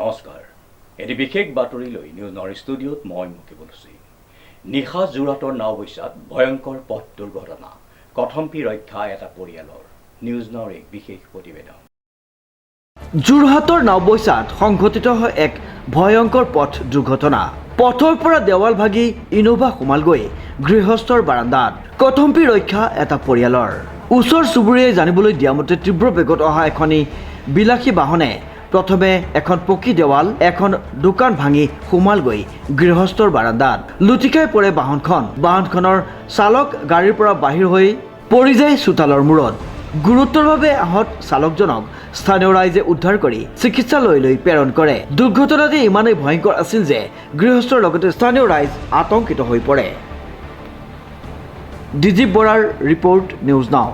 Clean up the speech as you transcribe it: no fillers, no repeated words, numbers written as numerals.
নমস্কাৰ এটি বিশেষ বাতৰি লৈ নিউজ নৰ ষ্টুডিঅ'ত মই মুকিবুল হুছেইন। নিশা যোৰহাটৰ নাওবৈচাত ভয়ংকৰ পথ দুৰ্ঘটনা, কথম্পি ৰক্ষা এটা পৰিয়ালৰ। নিউজ নৰ এক বিশেষ প্ৰতিবেদন। যোৰহাটৰ নাওবৈচাত সংঘটিত হয় এক ভয়ংকৰ পথ দুৰ্ঘটনা। পথৰ পৰা দেৱাল ভাগি ইনোভা সোমাল গৈ গৃহস্থৰ বাৰান্দাত। কথম্পি ৰক্ষা এটা পৰিয়ালৰ। ওচৰ চুবুৰীয়াই জানিবলৈ দিয়া মতে তীব্ৰ বেগত অহা এখনি বিলাসী বাহনে প্ৰথমে এখন পকী দেৱাল এখন দোকান ভাঙি সোমাল গৈ গৃহস্থৰ বাৰান্দাত। লুটিকাই পৰে বাহনখনৰ চালক গাড়ীৰ পৰা বাহিৰ হৈ পৰি যায় চোতালৰ মূৰত। গুৰুতৰভাৱে আহত চালকজনক স্থানীয় ৰাইজে উদ্ধাৰ কৰি চিকিৎসালয়লৈ প্ৰেৰণ কৰে। দুৰ্ঘটনাটি ইমানেই ভয়ংকৰ আছিল যে গৃহস্থৰ লগতে স্থানীয় ৰাইজ আতংকিত হৈ পৰে। ডিজিপ বৰাৰ ৰিপৰ্ট, নিউজ নাও।